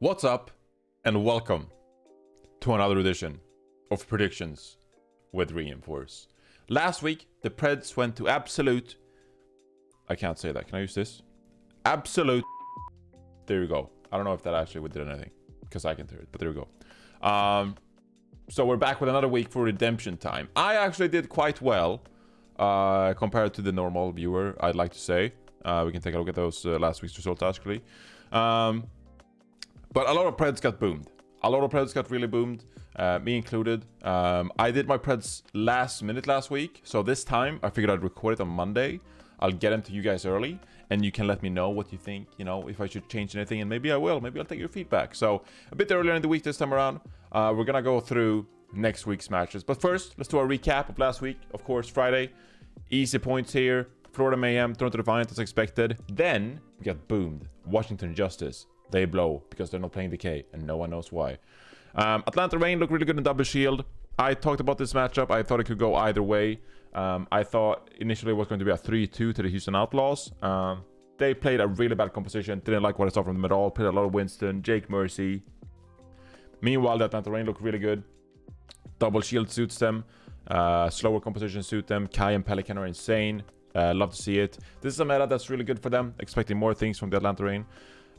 What's up, and welcome to another edition of Predictions with Reinforce. Last week, the Preds went to absolute... I can't say that. Can I use this? Absolute... There you go. I don't know if that actually would do anything, because I can hear it, but there we go. So we're back with another week for redemption time. I actually did quite well compared to the normal viewer, I'd like to say. We can take a look at those last week's results, actually. But a lot of Preds got boomed. A lot of Preds got really boomed, me included. I did my Preds last minute last week, so this time I figured I'd record it on Monday. I'll get them to you guys early, and you can let me know what you think, you know, if I should change anything, and maybe I will. Maybe I'll take your feedback. So a bit earlier in the week this time around, we're gonna go through next week's matches. But first, let's do a recap of last week. Of course, Friday, easy points here. Florida Mayhem, Toronto Defiant as expected. Then we got boomed. Washington Justice. They blow because they're not playing Decay, and no one knows why. Atlanta Reign looked really good in double shield. I talked about this matchup. I thought it could go either way. I thought initially it was going to be a 3-2 to the Houston Outlaws. They played a really bad composition. Didn't like what I saw from them at all. Played a lot of Winston, Jake Mercy. Meanwhile, the Atlanta Reign looked really good. Double shield suits them. Slower composition suit them. Kai and Pelican are insane. Love to see it. This is a meta that's really good for them. Expecting more things from the Atlanta Reign.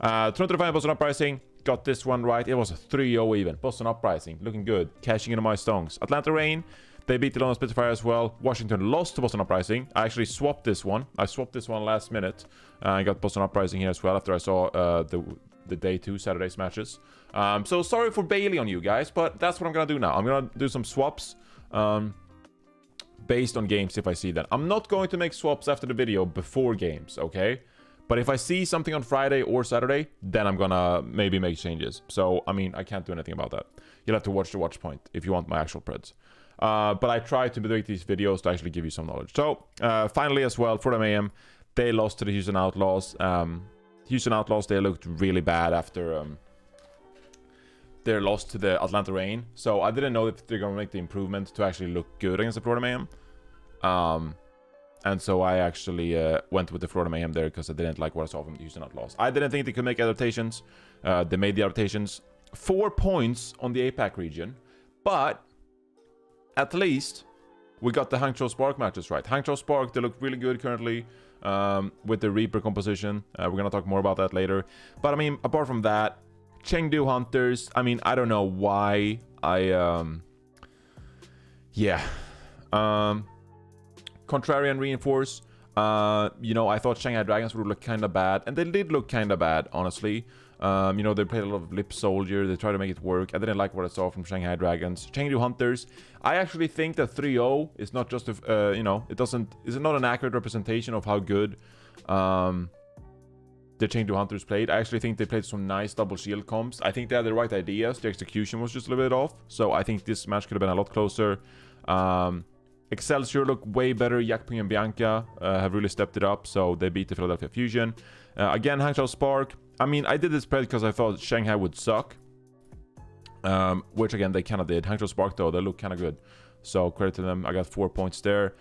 Toronto Defiant, Boston Uprising. Got this one right. It was a 3-0 even. Boston Uprising. Looking good. Cashing in on my stones. Atlanta Reign. They beat the London Spitfire as well. Washington lost to Boston Uprising. I actually swapped this one. I swapped this one last minute. I got Boston Uprising here as well after I saw the day 2 Saturday's matches. So sorry for bailing on you guys, but that's what I'm going to do now. I'm going to do some swaps based on games if I see that. I'm not going to make swaps after the video before games, okay? But if I see something on Friday or Saturday, then I'm gonna maybe make changes. So, I mean, I can't do anything about that. You'll have to watch the watch point if you want my actual Preds. But I try to make these videos to actually give you some knowledge. So, finally as well, Florida Mayhem, they lost to the Houston Outlaws. Houston Outlaws, they looked really bad after their loss to the Atlanta Reign. So, I didn't know if they're gonna make the improvement to actually look good against the Florida Mayhem. And so I actually went with the Florida Mayhem there because I didn't like what I saw from the Houston Outlaws. I didn't think they could make adaptations. They made the adaptations. 4 points on the APAC region. But at least we got the Hangzhou Spark matches right. Hangzhou Spark, they look really good currently with the Reaper composition. We're going to talk more about that later. But I mean, apart from that, Chengdu Hunters, I mean, I don't know why Contrarian Reinforce, you know, I thought Shanghai Dragons would look kind of bad, and they did look kind of bad, honestly. You know, they played a lot of Lip Soldier, they tried to make it work. I didn't like what I saw from Shanghai Dragons. Chengdu Hunters, I actually think that 3-0 is not just, you know, it's not an accurate representation of how good the Chengdu Hunters played. I actually think they played some nice double shield comps. I think they had the right ideas, the execution was just a little bit off, so I think this match could have been a lot closer. Excelsior look way better. Yakping and Bianca have really stepped it up, so they beat the Philadelphia Fusion. Again, Hangzhou Spark. I mean, I did this spread because I thought Shanghai would suck, which again, they kind of did. Hangzhou Spark, though, they look kind of good, so credit to them. I got 4 points there.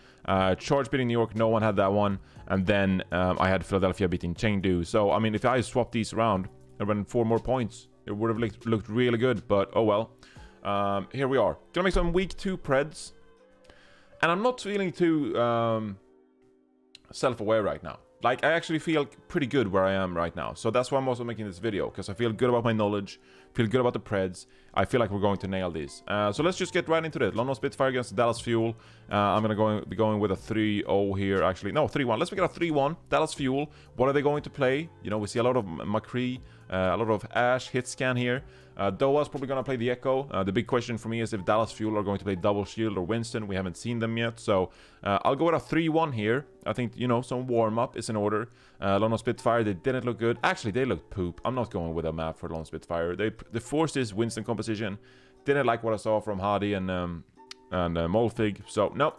Charge beating New York, no one had that one. And then I had Philadelphia beating Chengdu. So, I mean, if I swapped these around and run 4 more points, it would have looked really good, but oh well. Here we are. Gonna make some week 2 Preds. And I'm not feeling too self-aware right now. Like, I actually feel pretty good where I am right now. So that's why I'm also making this video, because I feel good about my knowledge, feel good about the Preds. I feel like we're going to nail this. So let's just get right into it. London Spitfire against Dallas Fuel. I'm going to be going with a 3-0 here, actually. No, 3-1. Let's make it a 3-1. Dallas Fuel. What are they going to play? You know, we see a lot of McCree, a lot of Ash, hit scan here. Doa's probably going to play the Echo. The big question for me is if Dallas Fuel are going to play Double Shield or Winston. We haven't seen them yet. So I'll go with a 3-1 here. I think, you know, some warm-up is in order. London Spitfire, they didn't look good. Actually, they looked poop. I'm not going with a map for London Spitfire. They forced this Winston composition. Didn't like what I saw from Hardy and Molfig. So, no.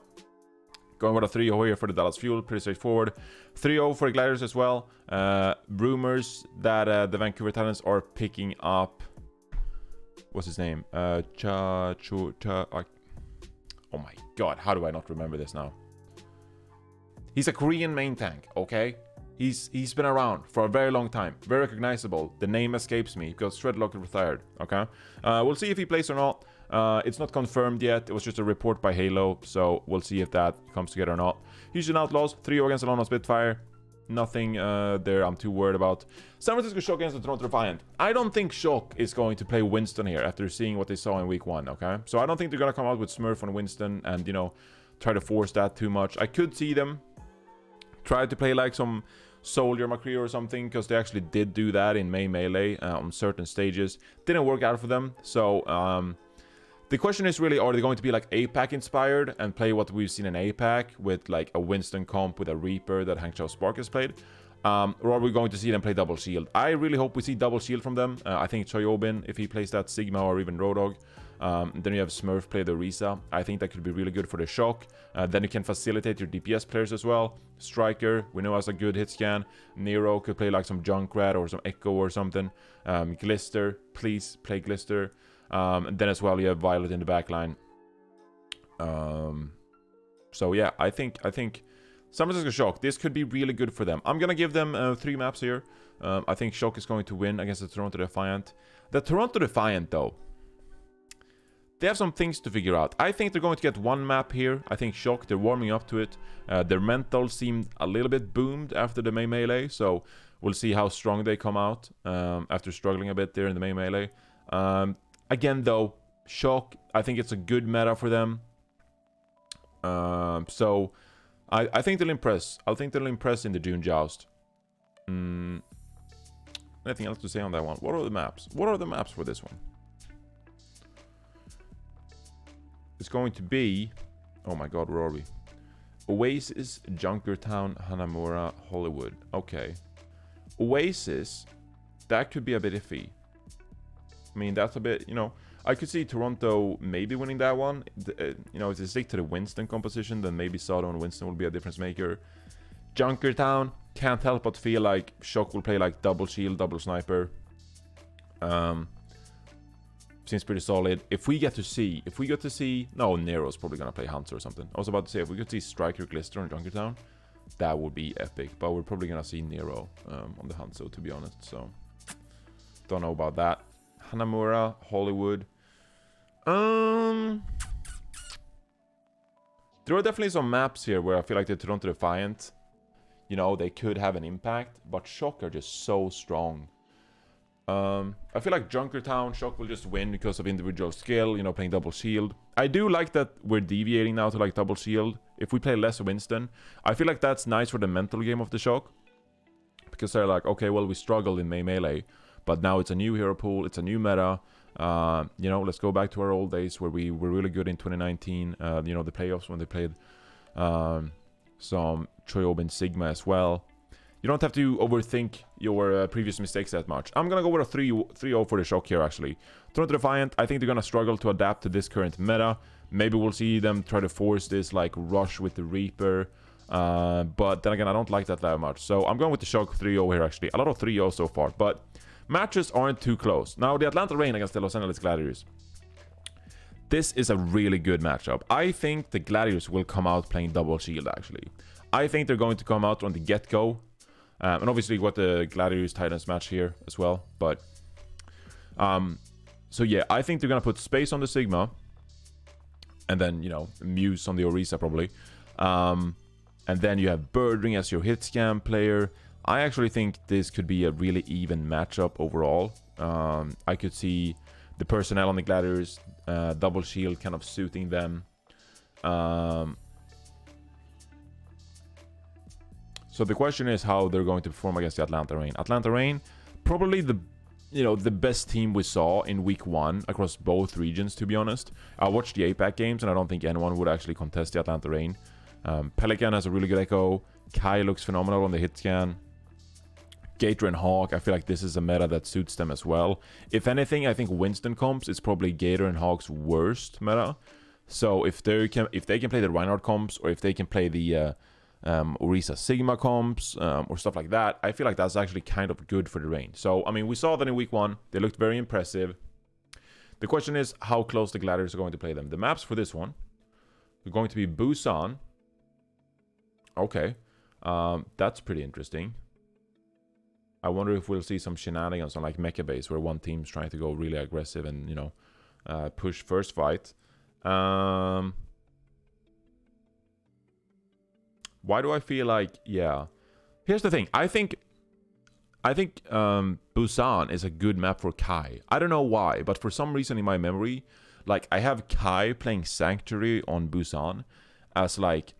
Going with a 3-0 here for the Dallas Fuel. Pretty straightforward. 3-0 for the Gliders as well. Rumors that the Vancouver Titans are picking up... What's his name? Oh my god, how do I not remember this now? He's a Korean main tank, okay? He's been around for a very long time. Very recognizable. The name escapes me because Shredlock retired. Okay. We'll see if he plays or not. It's not confirmed yet. It was just a report by Halo. So we'll see if that comes together or not. Houston Outlaws, 3-0 against Alon on Spitfire. Nothing there I'm too worried about. San Francisco Shock against the Toronto Defiant. I don't think Shock is going to play Winston here after seeing what they saw in week 1, okay? So I don't think they're going to come out with Smurf on Winston and, you know, try to force that too much. I could see them try to play like some Soldier McCree or something, because they actually did do that in May Melee on certain stages. Didn't work out for them, so the question is really, are they going to be like APAC inspired and play what we've seen in APAC with like a Winston comp with a Reaper that Hangzhou Spark has played? Or are we going to see them play double shield? I really hope we see double shield from them. I think Choyobin, if he plays that Sigma or even Rodog. Then you have Smurf play the Orisa. I think that could be really good for the Shock. Then you can facilitate your DPS players as well. Striker, we know has a good hit scan. Nero could play like some Junkrat or some Echo or something. Glister, please play Glister. And then as well you have Violet in the backline. So yeah, I think San Francisco Shock, this could be really good for them. I'm gonna give them 3 maps here. I think Shock is going to win against the Toronto Defiant. The Toronto Defiant though, they have some things to figure out. I think they're going to get 1 map here. I think Shock, they're warming up to it. Their mental seemed a little bit boomed after the May Melee, so we'll see how strong they come out after struggling a bit there in the May Melee. Again though, Shock, I think it's a good meta for them. So I think they'll impress. I think they'll impress in the June Joust. Anything else to say on that one? What are the maps? What are the maps for this one? It's going to be... Oh my god, where are we? Oasis, Junkertown, Hanamura, Hollywood. Okay. Oasis, that could be a bit iffy. I mean, that's a bit, you know... I could see Toronto maybe winning that one. You know, if they stick to the Winston composition, then maybe Sado and Winston will be a difference maker. Junkertown, can't help but feel like Shock will play like double shield, double sniper. Seems pretty solid. If we get to see... No, Nero's probably gonna play Hunter or something. I was about to say, if we could see Striker, Glister on Junkertown, that would be epic. But we're probably gonna see Nero on the Hanzo, to be honest. So, don't know about that. Hanamura, Hollywood. There are definitely some maps here where I feel like the Toronto Defiant, you know, they could have an impact, but Shock are just so strong. I feel like Junkertown, Shock will just win because of individual skill, you know, playing double shield. I do like that we're deviating now to like double shield. If we play less Winston, I feel like that's nice for the mental game of the Shock. Because they're like, okay, well, we struggled in May Melee, but now it's a new hero pool, it's a new meta. You know, let's go back to our old days where we were really good in 2019. You know, the playoffs when they played some Choyobin Sigma as well. You don't have to overthink your previous mistakes that much. I'm gonna go with a 3-0 for the Shock here, actually. Toronto Defiant, I think they're gonna struggle to adapt to this current meta. Maybe we'll see them try to force this, like, rush with the Reaper. But then again, I don't like that much. So I'm going with the Shock 3-0 here, actually. A lot of 3-0 so far, but matches aren't too close. Now, the Atlanta Reign against the Los Angeles Gladiators. This is a really good matchup. I think the Gladiators will come out playing double shield, actually. I think they're going to come out on the get-go. And obviously, got the Gladiators Titans match here as well. But, so yeah, I think they're going to put Space on the Sigma. And then, you know, Muse on the Orisa, probably. And then you have Birdring as your hit scam player. I actually think this could be a really even matchup overall. I could see the personnel on the Gladiators, double shield kind of suiting them. So the question is how they're going to perform against the Atlanta Reign. Atlanta Reign, probably the best team we saw in week 1 across both regions, to be honest. I watched the APAC games and I don't think anyone would actually contest the Atlanta Reign. Pelican has a really good echo. Kai looks phenomenal on the hit scan. Gator and Hawk, I feel like this is a meta that suits them as well. If anything, I think Winston comps is probably Gator and Hawk's worst meta. So if they can play the Reinhardt comps, or if they can play the Orisa Sigma comps, or stuff like that, I feel like that's actually kind of good for the Reign. So, I mean, we saw that in week 1. They looked very impressive. The question is how close the Gladiators are going to play them. The maps for this one are going to be Busan. Okay. That's pretty interesting. I wonder if we'll see some shenanigans on like Mecha Base where one team's trying to go really aggressive and, you know, push first fight. Why do I feel like, yeah. Here's the thing. I think Busan is a good map for Kai. I don't know why, but for some reason in my memory, like I have Kai playing Sanctuary on Busan as like,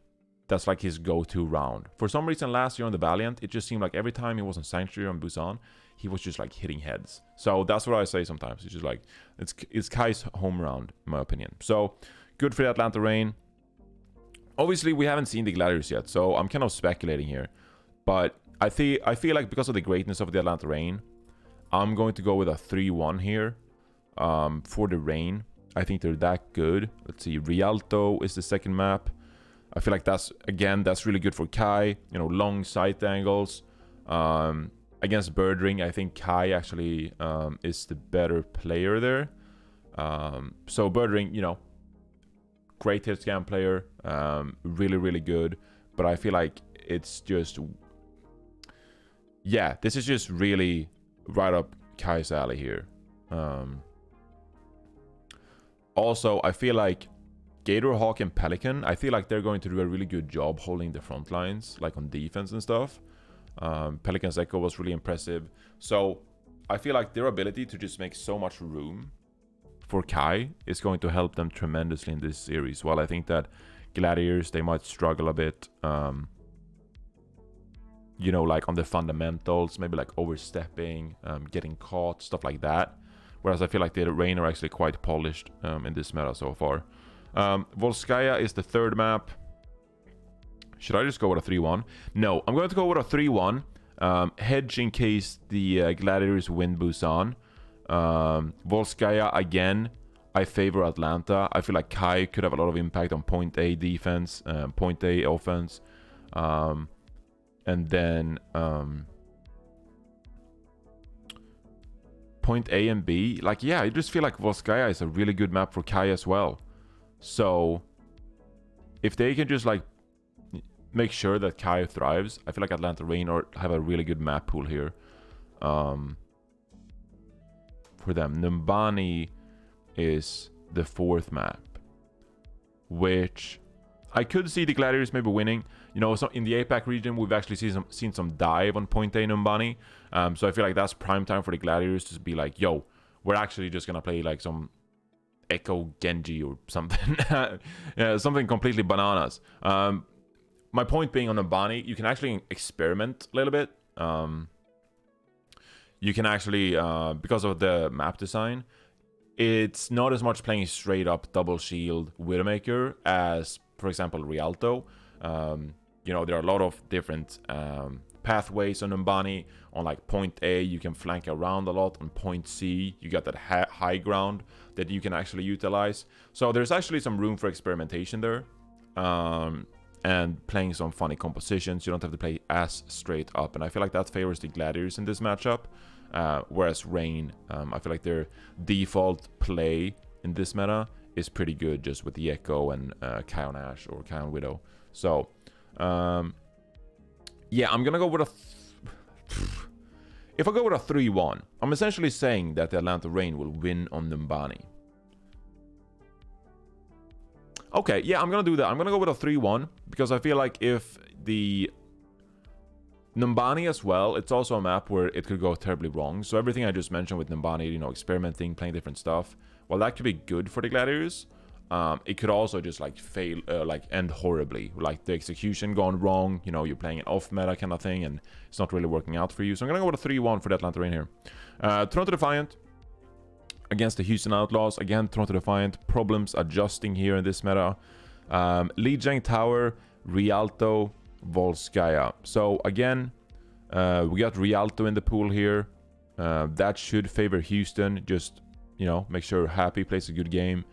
that's like his go-to round. For some reason last year on the Valiant, it just seemed like every time he was on Sanctuary on Busan, he was just like hitting heads. So that's what I say sometimes. It's just like, it's Kai's home round, in my opinion. So good for the Atlanta Reign. Obviously, we haven't seen the Gladiators yet, so I'm kind of speculating here. But I feel like because of the greatness of the Atlanta Reign, I'm going to go with a 3-1 here for the Reign. I think they're that good. Let's see, Rialto is the second map. I feel like that's really good for Kai. You know, long sight angles. Against Birdring, I think Kai actually is the better player there. So Birdring, you know, great hit scan player. Really, really good. But I feel like it's just... yeah, this is just really right up Kai's alley here. Also, I feel like Gator, Hawk, and Pelican, I feel like they're going to do a really good job holding the front lines, like on defense and stuff. Pelican's Echo was really impressive. So I feel like their ability to just make so much room for Kai is going to help them tremendously in this series. While I think that Gladiators, they might struggle a bit, you know, like on the fundamentals, maybe like overstepping, getting caught, stuff like that. Whereas I feel like the Reign are actually quite polished in this meta so far. Volskaya is the third map. Should I just go with a 3-1? No, I'm going to go with a 3-1. Hedge in case the Gladiators win Busan. Volskaya, again, I favor Atlanta. I feel like Kai could have a lot of impact on point A defense, point A offense. And then point A and B. Like, yeah, I just feel like Volskaya is a really good map for Kai as well. So if they can just like make sure that Kai thrives, I feel like Atlanta Reign have a really good map pool here for them. Numbani is the fourth map, which I could see the Gladiators maybe winning. You know, so in the APAC region, we've actually seen some dive on point A Numbani. So I feel like that's prime time for the Gladiators to be like, yo, we're actually just gonna play like some Echo Genji or something. Yeah, something completely bananas. My point being on Numbani, you can actually experiment a little bit. You can actually, because of the map design, it's not as much playing straight up double shield Widowmaker as, for example, Rialto. You know, there are a lot of different pathways on Numbani. On like point A, you can flank around a lot. On point C, you got that high ground that you can actually utilize. So there's actually some room for experimentation there. And playing some funny compositions. You don't have to play as straight up. And I feel like that favors the Gladiators in this matchup. Whereas Reign, I feel like their default play in this meta is pretty good just with the Echo and Kai on Ash or Kai on Widow. So, yeah, I'm going to go with a... If I go with a 3-1, I'm essentially saying that the Atlanta Reign will win on Numbani. Okay, yeah, I'm going to do that. I'm going to go with a 3-1 because I feel like if the Numbani as well, it's also a map where it could go terribly wrong. So everything I just mentioned with Numbani, you know, experimenting, playing different stuff, well, that could be good for the Gladiators. It could also just like fail, like end horribly, like the execution gone wrong. You know, you're playing an off meta kind of thing and it's not really working out for you. So I'm going to go with a 3-1 for the Atlanta Reign here. Toronto Defiant against the Houston Outlaws. Again, Toronto Defiant, problems adjusting here in this meta. Lijiang Tower, Rialto, Volskaya. So again, we got Rialto in the pool here. That should favor Houston. Just, you know, make sure Happy plays a good game.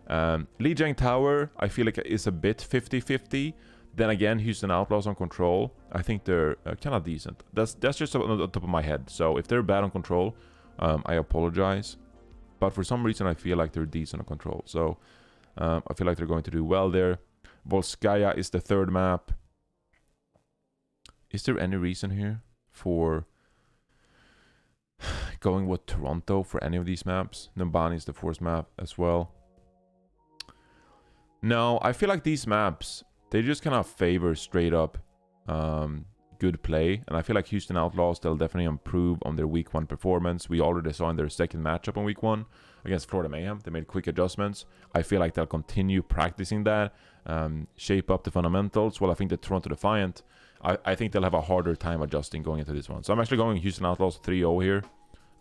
Lijiang Tower, I feel like is a bit 50-50. Then again, Houston Outlaws on control. I think they're kind of decent. That's just on the top of my head. So if they're bad on control, I apologize. But for some reason, I feel like they're decent on control. So I feel like they're going to do well there. Volskaya is the third map. Is there any reason here for... Going with Toronto for any of these maps. Numbani is the fourth map as well. No, I feel like these maps, they just kind of favor straight up good play. And I feel like Houston Outlaws, they'll definitely improve on their week 1 performance. We already saw in their second matchup on week 1 against Florida Mayhem. They made quick adjustments. I feel like they'll continue practicing that, shape up the fundamentals. Well, I think the Toronto Defiant, I think they'll have a harder time adjusting going into this one. So I'm actually going Houston Outlaws 3-0 here.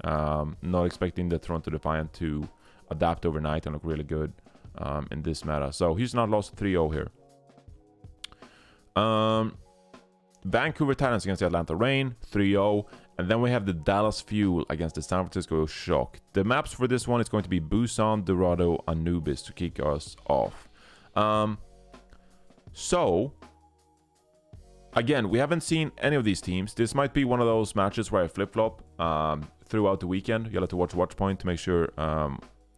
Not expecting the Toronto Defiant to adapt overnight and look really good in this meta. So Houston Outlaws 3-0 here. Vancouver Titans against the Atlanta Reign 3-0. And then we have the Dallas Fuel against the San Francisco Shock. The maps for this one is going to be Busan, Dorado, Anubis to kick us off. So, again, we haven't seen any of these teams. This might be one of those matches where I flip-flop throughout the weekend. You'll have to watch point to make sure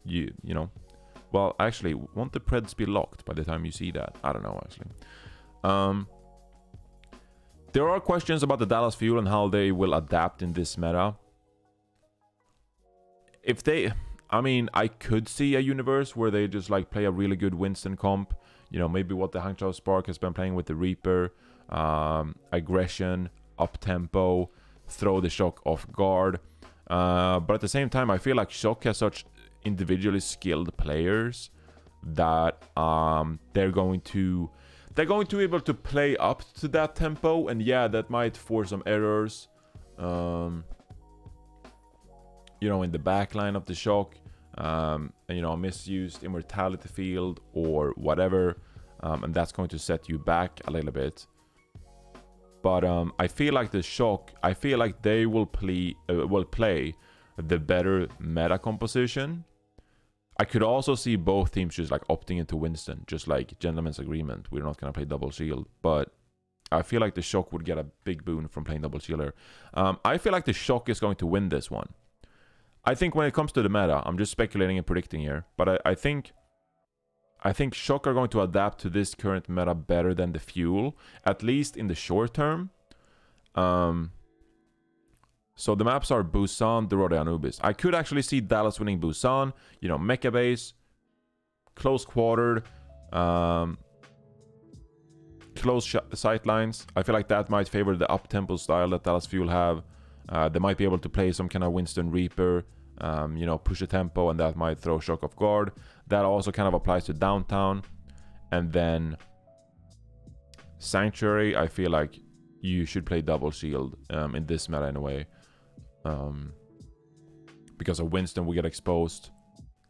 you know. Well, actually, won't the Preds be locked by the time you see that? I don't know, actually. There are questions about the Dallas Fuel and how they will adapt in this meta. If they... I mean, I could see a universe where they just like play a really good Winston comp. You know, maybe what the Hangzhou Spark has been playing with the Reaper. Aggression, up-tempo, throw the Shock off guard. But at the same time, I feel like Shock has such individually skilled players that they're going to be able to play up to that tempo, and yeah, that might force some errors, you know, in the backline of the Shock, and you know, a misused immortality field or whatever, and that's going to set you back a little bit. But I feel like the Shock, I feel like they will play the better meta composition. I could also see both teams just like opting into Winston, just like gentleman's agreement. We're not going to play double shield, but I feel like the Shock would get a big boon from playing double shielder. I feel like the Shock is going to win this one. I think when it comes to the meta, I'm just speculating and predicting here, but I think Shock are going to adapt to this current meta better than the Fuel, at least in the short term. So the maps are Busan, Dorado, Anubis. I could actually see Dallas winning Busan. You know, mecha base, close quartered, close sight lines. I feel like that might favor the up-tempo style that Dallas Fuel have. They might be able to play some kind of Winston Reaper, you know, push a tempo, and that might throw Shock off guard. That also kind of applies to downtown. And then Sanctuary, I feel like you should play double shield in this meta in a way. Because of Winston, we get exposed.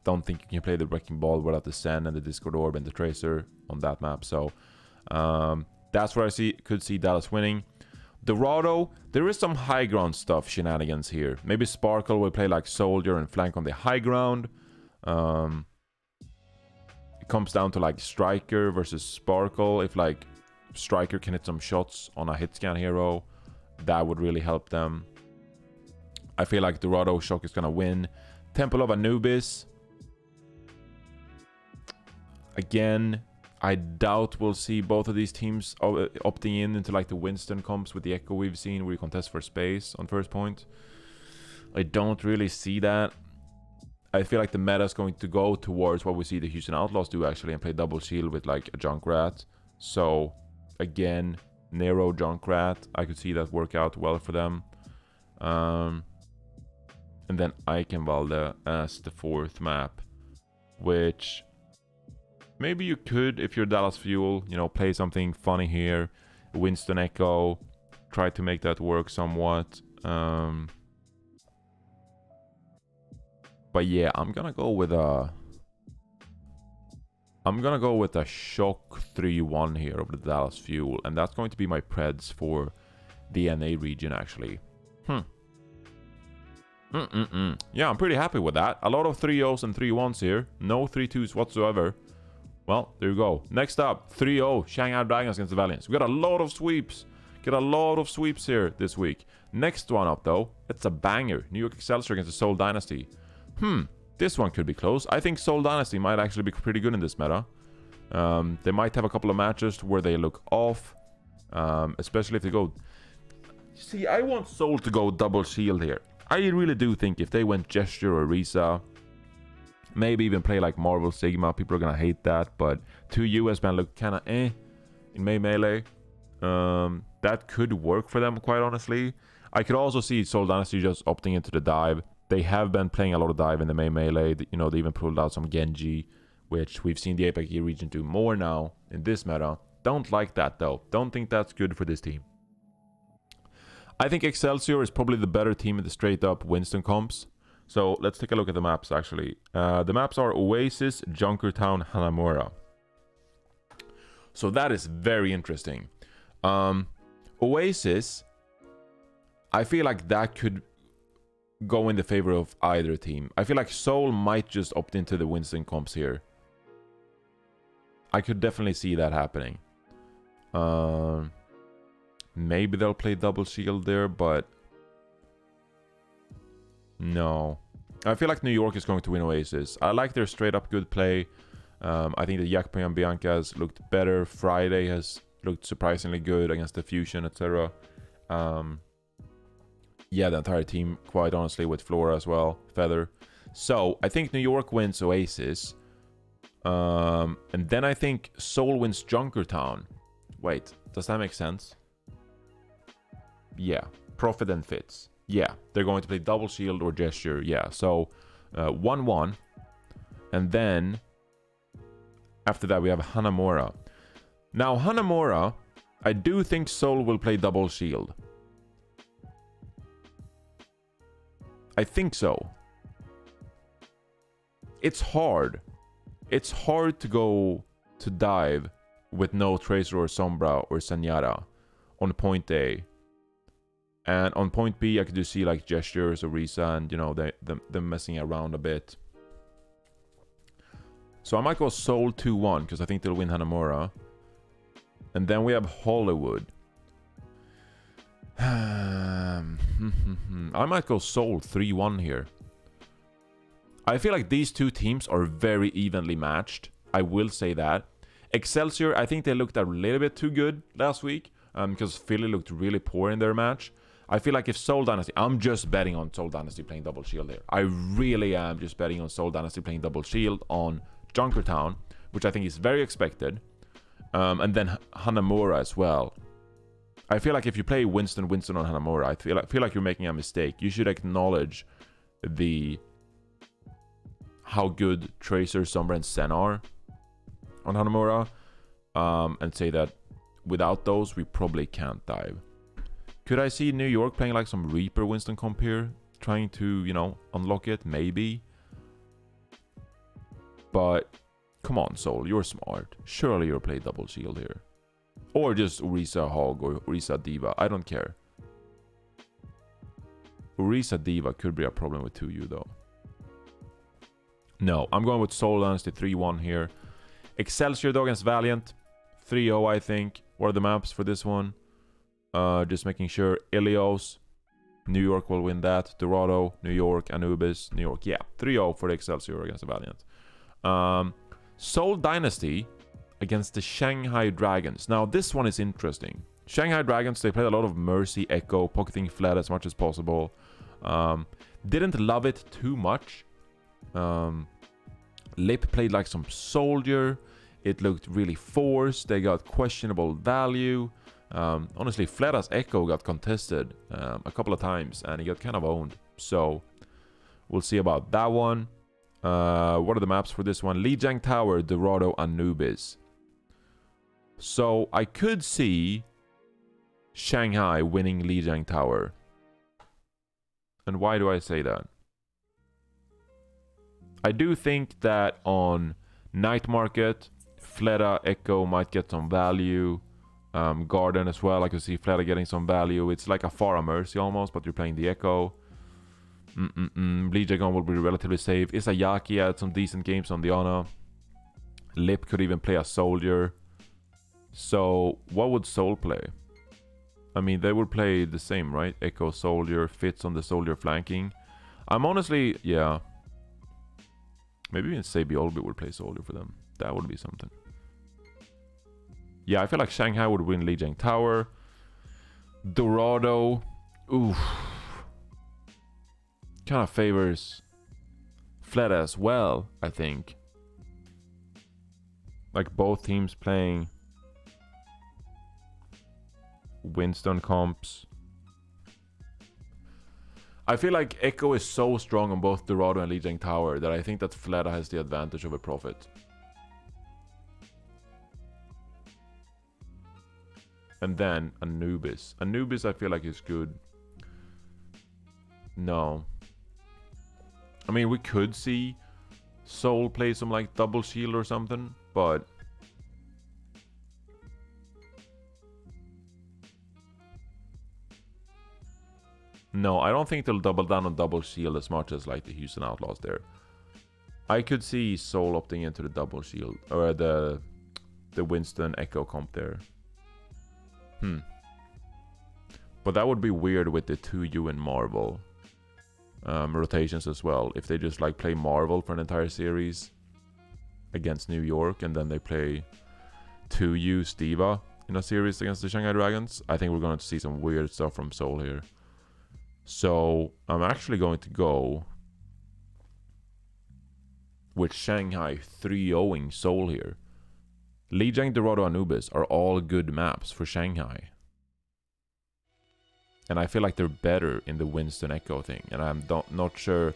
Don't think you can play the Wrecking Ball without the Sen and the Discord Orb and the Tracer on that map. So that's where I could see Dallas winning. Dorado, there is some high ground stuff shenanigans here. Maybe Sparkle will play like Soldier and flank on the high ground. It comes down to like Striker versus Sparkle. If like Striker can hit some shots on a hit scan hero, that would really help them. I feel like Dorado Shock is gonna win. Temple of Anubis. Again, I doubt we'll see both of these teams opting into like the Winston comps with the Echo we've seen, where you contest for space on first point. I don't really see that. I feel like the meta is going to go towards what we see the Houston Outlaws do actually, and play double shield with like a Junkrat. So again, Nero Junkrat, I could see that work out well for them. And then Eichenwalde as the fourth map, which maybe you could, if you're Dallas Fuel, you know, play something funny here. Winston Echo, try to make that work somewhat. But yeah, I'm gonna go with a Shock 3-1 here over the Dallas Fuel, and that's going to be my Preds for the NA region actually. Yeah, I'm pretty happy with that. A lot of 3-0s and 3-1s here. No 3-2s whatsoever. Well, there you go. Next up, 3-0 Shanghai Dragons against the Valiants. We got a lot of sweeps. Get a lot of sweeps here this week. Next one up, though, it's a banger. New York Excelsior against the Seoul Dynasty. This one could be close. I think Seoul Dynasty might actually be pretty good in this meta. They might have a couple of matches where they look off. Especially if they go... See, I want Seoul to go double shield here. I really do think if they went Gesture or Risa, maybe even play like Marvel Sigma, people are gonna hate that, but 2 US band look kinda in Melee. That could work for them, quite honestly. I could also see Seoul Dynasty just opting into the dive. They have been playing a lot of dive in the main Melee. You know, they even pulled out some Genji, which we've seen the APAC region do more now in this meta. Don't like that, though. Don't think that's good for this team. I think Excelsior is probably the better team in the straight-up Winston comps. So let's take a look at the maps, actually. The maps are Oasis, Junkertown, Hanamura. So that is very interesting. Oasis, I feel like that could go in the favor of either team. I feel like Seoul might just opt into the Winston comps here. I could definitely see that happening. Maybe they'll play double shield there, but no. I feel like New York is going to win Oasis. I like their straight up good play. I think that Yakpo and Bianca has looked better. Friday has looked surprisingly good against the Fusion, etc. Yeah, the entire team, quite honestly, with Flora as well, Feather. So I think New York wins Oasis. And then I think Seoul wins Junkertown. Wait, does that make sense? Yeah, Profit and Fits. Yeah, they're going to play double shield or gesture. Yeah, so 1-1. And then after that we have Hanamura. Now Hanamura, I do think Seoul will play double shield. I think so. It's hard. It's hard to go to dive with no Tracer or Sombra or Senyara on point A. And on point B, I could just see like gestures or Risa and, you know, them messing around a bit. So I might go Seoul 2-1 because I think they'll win Hanamura. And then we have Hollywood. I might go Seoul 3-1 here. I feel like these two teams are very evenly matched. I will say that. Excelsior, I think they looked a little bit too good last week because Philly looked really poor in their match. I feel like if Seoul Dynasty... I'm just betting on Seoul Dynasty playing double shield here. I really am just betting on Seoul Dynasty playing double shield on Junkertown, which I think is very expected. And then Hanamura as well. I feel like if you play Winston on Hanamura, I feel like you're making a mistake. You should acknowledge how good Tracer, Sombra, and Sen are on Hanamura. And say that without those, we probably can't dive. Could I see New York playing like some Reaper Winston comp here? Trying to, you know, unlock it? Maybe. But, come on, Soul, you're smart. Surely you'll play double shield here. Or just Orisa Hog or Orisa Diva. I don't care. Orisa Diva could be a problem with 2U though. No, I'm going with Seoul Dynasty 3-1 here. Excelsior though against Valiant. 3-0 I think. What are the maps for this one? Just making sure. Ilios. New York will win that. Dorado. New York. Anubis. New York. Yeah. 3-0 for the Excelsior against the Valiant. Seoul Dynasty against the Shanghai Dragons. Now this one is interesting. Shanghai Dragons, they played a lot of Mercy, Echo, pocketing Fled as much as possible. Didn't love it too much. Lip played like some Soldier. It looked really forced. They got questionable value. Honestly, Flera's Echo got contested a couple of times and he got kind of owned. So we'll see about that one. What are the maps for this one? Lijiang Tower, Dorado, Anubis. So I could see Shanghai winning Lijiang Tower. And why do I say that? I do think that on Night Market, Fleda Echo might get some value. Garden as well, I could see Fleda getting some value. It's like a Pharah Mercy almost, but you're playing the Echo. Lijiang will be relatively safe. Isayaki had some decent games on the Ana. Lip could even play a Soldier. So, what would Soul play? I mean, they would play the same, right? Echo, Soldier, Fits on the Soldier flanking. I'm honestly, yeah. Maybe even Sabi Olby would play Soldier for them. That would be something. Yeah, I feel like Shanghai would win Lijiang Tower. Dorado. Oof. kind of favors Fleta as well, I think. Like both teams playing Winston comps. I feel like Echo is so strong on both Dorado and Lijiang Tower that I think that Fleta has the advantage over Prophet. And then Anubis. Anubis I feel like is good. No. I mean, we could see Seoul play some like double shield or something, but no, I don't think they'll double down on double shield as much as like the Houston Outlaws there. I could see Seoul opting into the double shield or the Winston Echo comp there. But that would be weird with the 2U and Marvel rotations as well. If they just like play Marvel for an entire series against New York and then they play 2U Stiva in a series against the Shanghai Dragons, I think we're going to see some weird stuff from Seoul here. So I'm actually going to go with Shanghai 3-0ing Seoul here. Lijiang, Dorado, Anubis are all good maps for Shanghai. And I feel like they're better in the Winston Echo thing. And I'm not sure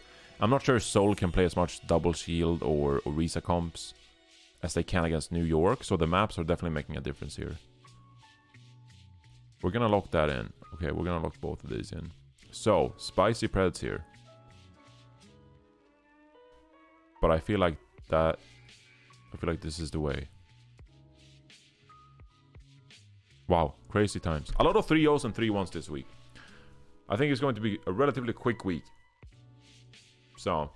Seoul can play as much double shield or Orisa comps as they can against New York. So the maps are definitely making a difference here. We're gonna lock that in. Okay, we're gonna lock both of these in. So, spicy Preds here. But I feel like this is the way. Wow, crazy times. A lot of 3-0s and 3-1s this week. I think it's going to be a relatively quick week. So,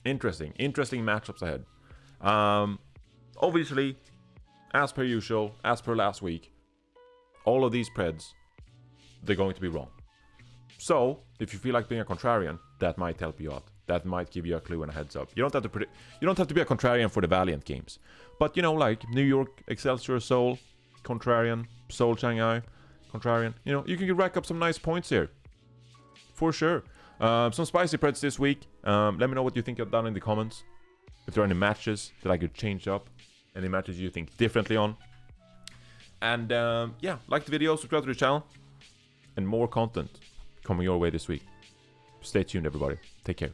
interesting matchups ahead. Obviously, as per usual, as per last week, all of these Preds, they're going to be wrong. So, if you feel like being a contrarian, that might help you out. That might give you a clue and a heads up. You don't have to be a contrarian for the Valiant games. But, you know, like New York, Excelsior, Seoul, contrarian, Seoul, Shanghai, contrarian. You know, you can rack up some nice points here. For sure. Some spicy Preds this week. Let me know what you think down in the comments. If there are any matches that I could change up. Any matches you think differently on. And, yeah, like the video, subscribe to the channel. And more content coming your way this week. Stay tuned, everybody. Take care.